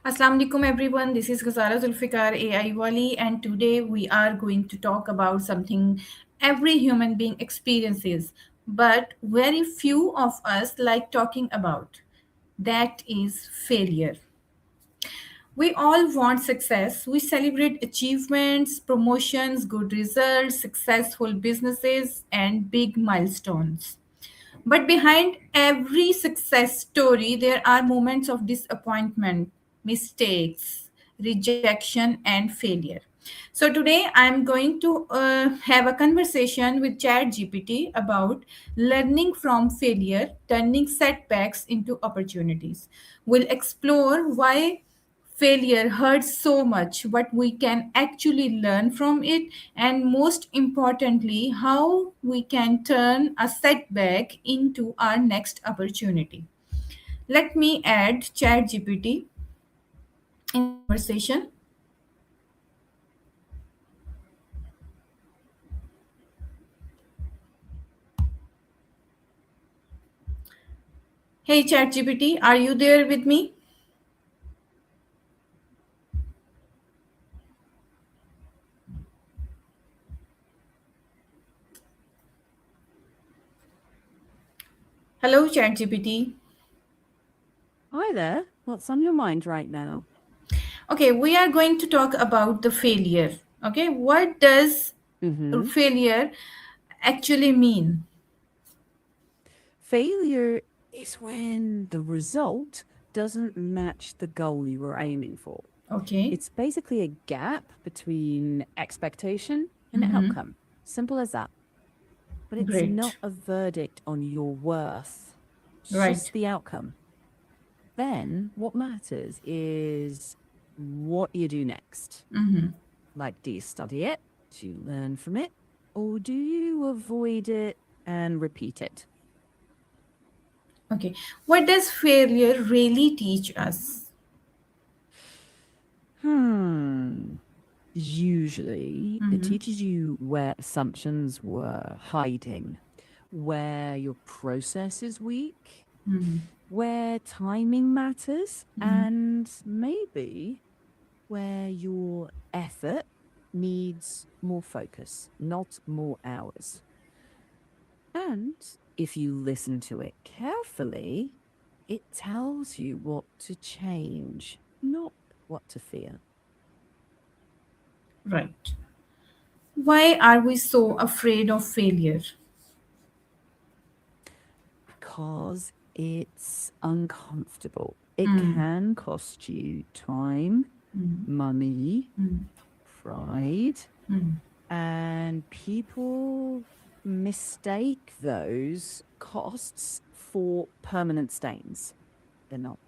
Assalamu alaikum everyone. This is Ghazala Zulfiqar AIwali, and today we are going to talk about something every human being experiences, but very few of us like talking about. That is failure. We all want success. We celebrate achievements, promotions, good results, successful businesses, and big milestones. But behind every success story, there are moments of disappointment, mistakes, rejection, and failure. So today I'm going to have a conversation with Chat GPT about learning from failure, turning setbacks into opportunities. We'll explore why failure hurts so much, what we can actually learn from it, and most importantly, how we can turn a setback into our next opportunity. Let me add ChatGPT in the conversation. Hey ChatGPT, are you there with me? Hello ChatGPT. Hi there. What's on your mind right now? Okay, we are going to talk about the failure. Okay, what does hmm failure actually mean? Failure is when the result doesn't match the goal you were aiming for. Okay, It's basically a gap between expectation and mm-hmm. outcome. Simple as that. But it's not Great. a verdict on your worth, it's Right. just the outcome. Then what matters is what you do next. Mm-hmm. Like, do you study it? Do you learn from it? Or do you avoid it and repeat it? Okay. What does failure really teach us? Hmm. Usually, it Mm-hmm. teaches you where assumptions were hiding, where your process is weak, Mm-hmm. where timing matters, Mm-hmm. and maybe where your effort needs more focus, not more hours. And if you listen to it carefully, it tells you what to change, not what to fear. Right. Why are we so afraid of failure? Because it's uncomfortable. It Mm-hmm. can cost you time, money, pride, and people mistake those costs for permanent stains. They're not.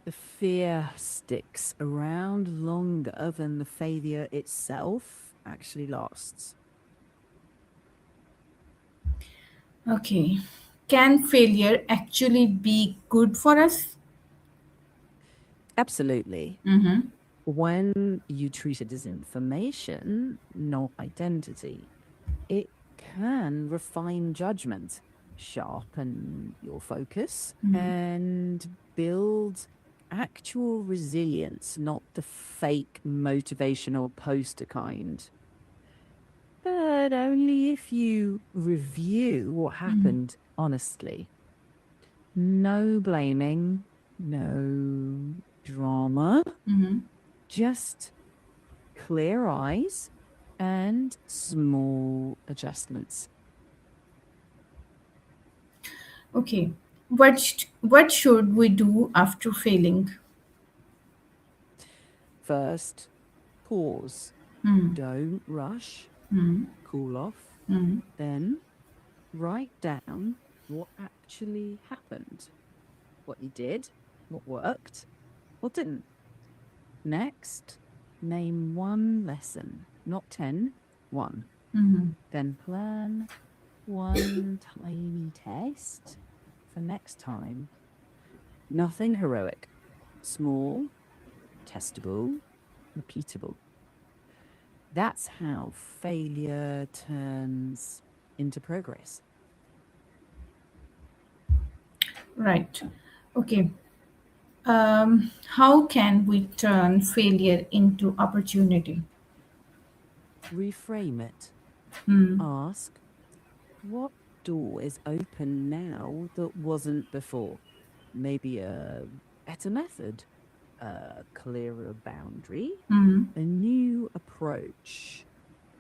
The fear sticks around longer than the failure itself actually lasts. Okay. Can failure actually be good for us? Absolutely. Mm-hmm. When you treat it as information, not identity, it can refine judgment, sharpen your focus, and build actual resilience, not the fake motivational poster kind. But only if you review what happened honestly. No blaming, no drama, Mm-hmm. just clear eyes and small adjustments. Okay. What should we do after failing? First, pause. Mm-hmm. Don't rush. Cool off. Mm-hmm. Then write down what actually happened, what you did, what worked, what didn't. Next, name one lesson, not 10, one. Mm-hmm. Then plan one tiny test for next time. Nothing heroic. Small, testable, repeatable. That's how failure turns into progress. Right. Okay. How can we turn failure into opportunity? Reframe it. Hmm. Ask, what door is open now that wasn't before? Maybe a better method, a clearer boundary, Hmm. a new approach.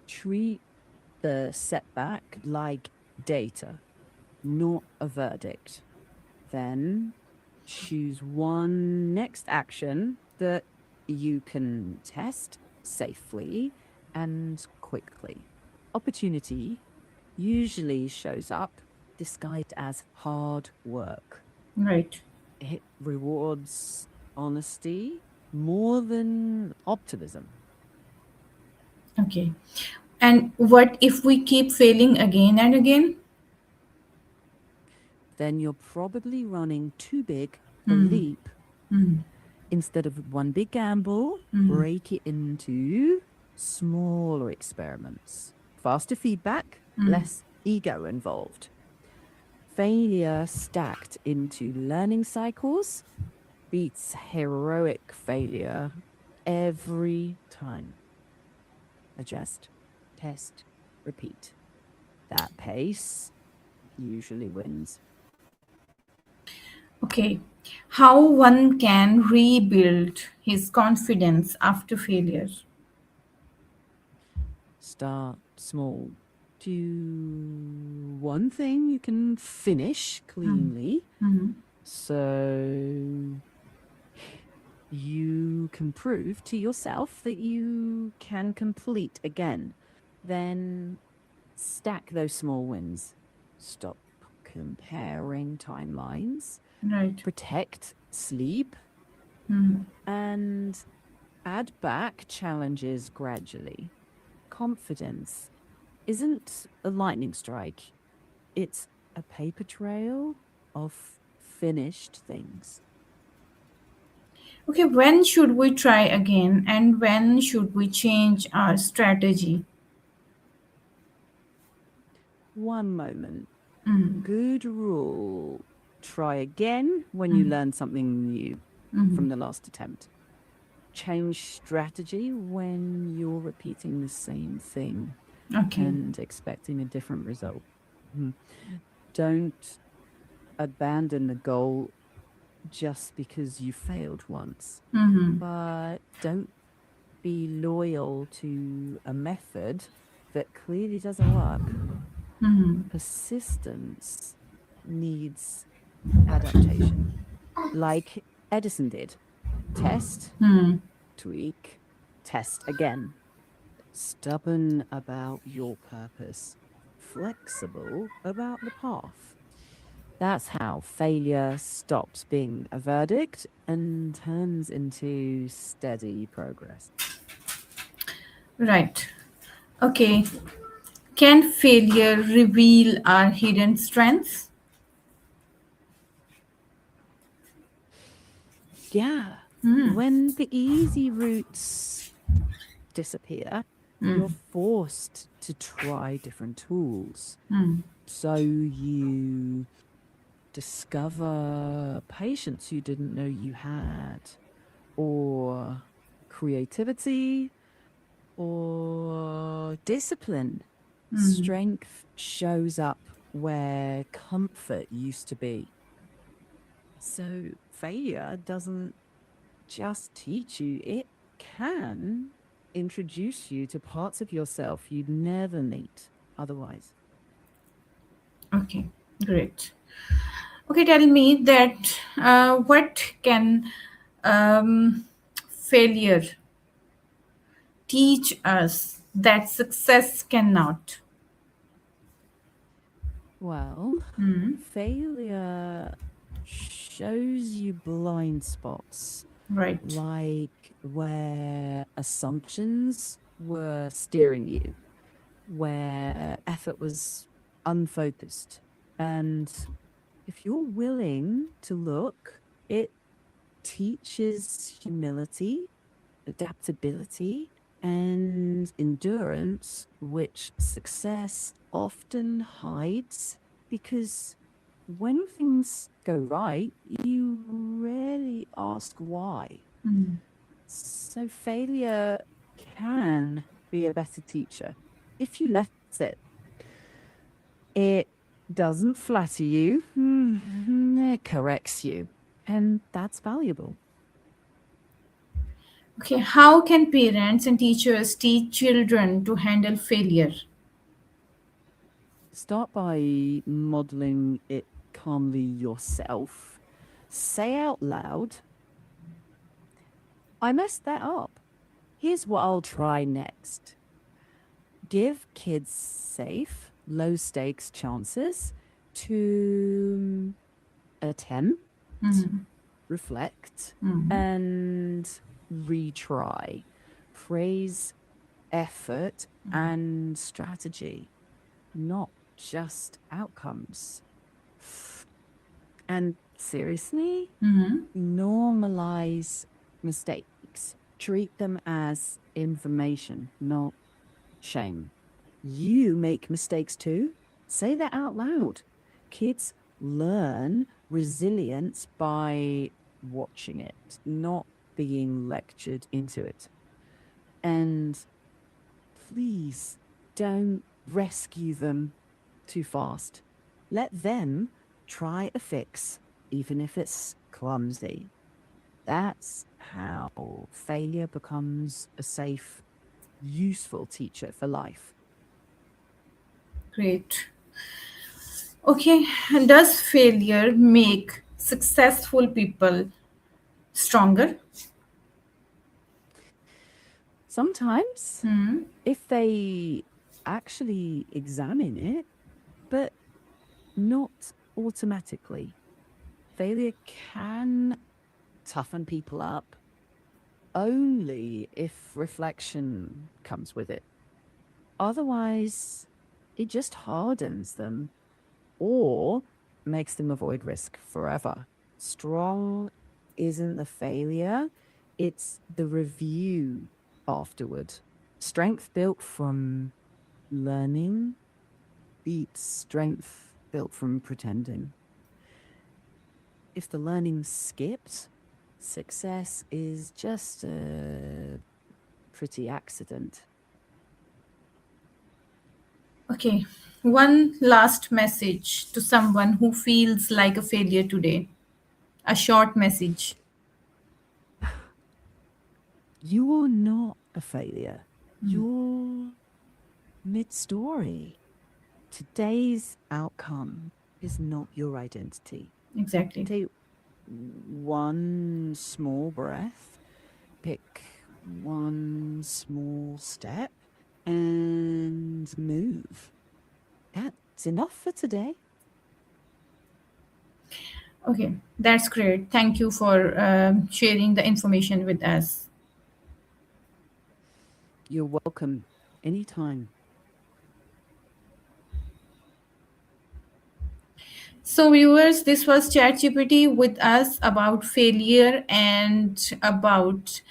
Treat the setback like data, not a verdict. Then choose one next action that you can test safely and quickly. Opportunity usually shows up disguised as hard work. Right. It rewards honesty more than optimism. Okay. And what if we keep failing again and again? Then you're probably running too big a Hmm. leap. Hmm. Instead of one big gamble, Hmm. break it into smaller experiments. Faster feedback, Hmm. less ego involved. Failure stacked into learning cycles beats heroic failure every time. Adjust, test, repeat. That pace usually wins. Okay. How one can rebuild his confidence after failure? Start small. Do one thing you can finish Hmm. cleanly Hmm. so you can prove to yourself that you can complete again. Then stack those small wins. Stop comparing timelines, Right. protect sleep, Hmm. and add back challenges gradually. Confidence isn't a lightning strike, it's a paper trail of finished things. Okay, when should we try again and when should we change our strategy? One moment. Mm. Good rule. Try again when you learn something new Mm. from the last attempt. Change strategy when you're repeating the same thing Okay. and expecting a different result. Mhm. Don't abandon the goal just because you failed once, Mm-hmm. but don't be loyal to a method that clearly doesn't work. Mm-hmm. Persistence needs adaptation, like Edison did. Test, Hmm. tweak, test again. Stubborn about your purpose, flexible about the path. That's how failure stops being a verdict and turns into steady progress. Right. Okay. Can failure reveal our hidden strengths? Yeah. Hmm. When the easy routes disappear, you're forced to try different tools. Hmm. So you discover patience you didn't know you had, or creativity, or discipline. Hmm. Strength shows up where comfort used to be. So failure doesn't just teach you, it can introduce you to parts of yourself you'd never meet otherwise. Okay. Great. Okay, tell me that what can failure teach us that success cannot? Well, Hmm. failure shows you blind spots, Right. like where assumptions were steering you, where effort was unfocused. And if you're willing to look, it teaches humility, adaptability, and endurance, which success often hides because when things go right, you rarely actually ask why. Mm. So failure can be a better teacher if you let it. It doesn't flatter you, it corrects you, and that's valuable. Okay, how can parents and teachers teach children to handle failure? Start by modeling it calmly yourself. Say out loud, I messed that up. Here's what I'll try next. Give kids safe, low stakes chances to attempt, Mm. reflect, Mm. and retry. Praise effort and strategy, not just outcomes. And seriously, Mm. normalize mistakes. Treat them as information, not shame. You make mistakes too. Say that out loud. Kids learn resilience by watching it, not being lectured into it. And please don't rescue them too fast. Let them try a fix, even if it's clumsy. That's how failure becomes a safe, useful teacher for life. Great. Okay, does failure make successful people stronger? Sometimes, Hmm. if they actually examine it, but not automatically. Failure can toughen people up only if reflection comes with it. Otherwise, it just hardens them or makes them avoid risk forever. Strong isn't the failure, it's the review afterward. Strength built from learning beats strength built from pretending. If the learning skipped, success is just a pretty accident. Okay, one last message to someone who feels like a failure today. A short message. You are not a failure. You're mid story. Today's outcome is not your identity. Exactly. Take one small breath, pick one small step, and move. That's enough for today. Okay, that's great. Thank you for sharing the information with us. You're welcome anytime. So, viewers, this was ChatGPT with us about failure and about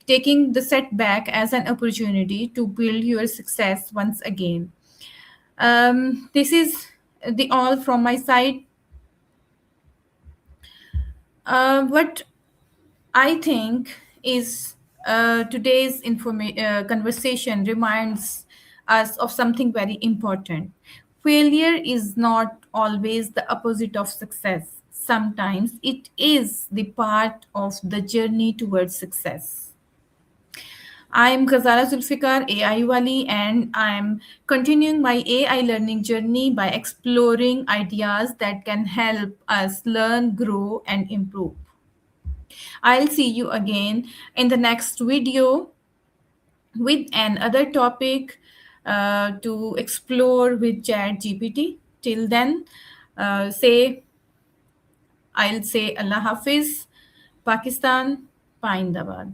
taking the setback as an opportunity to build your success once again. This is the all from my side. What I think is today's conversation reminds us of something very important. Failure is not always the opposite of success. Sometimes it is the part of the journey towards success. I'm Ghazala Zulfiqar, AIwali, and I'm continuing my AI learning journey by exploring ideas that can help us learn, grow, and improve. I'll see you again in the next video with another topic to explore with Chat GPT. Till then, say I'll say Allah Hafiz, Pakistan, Paindabad.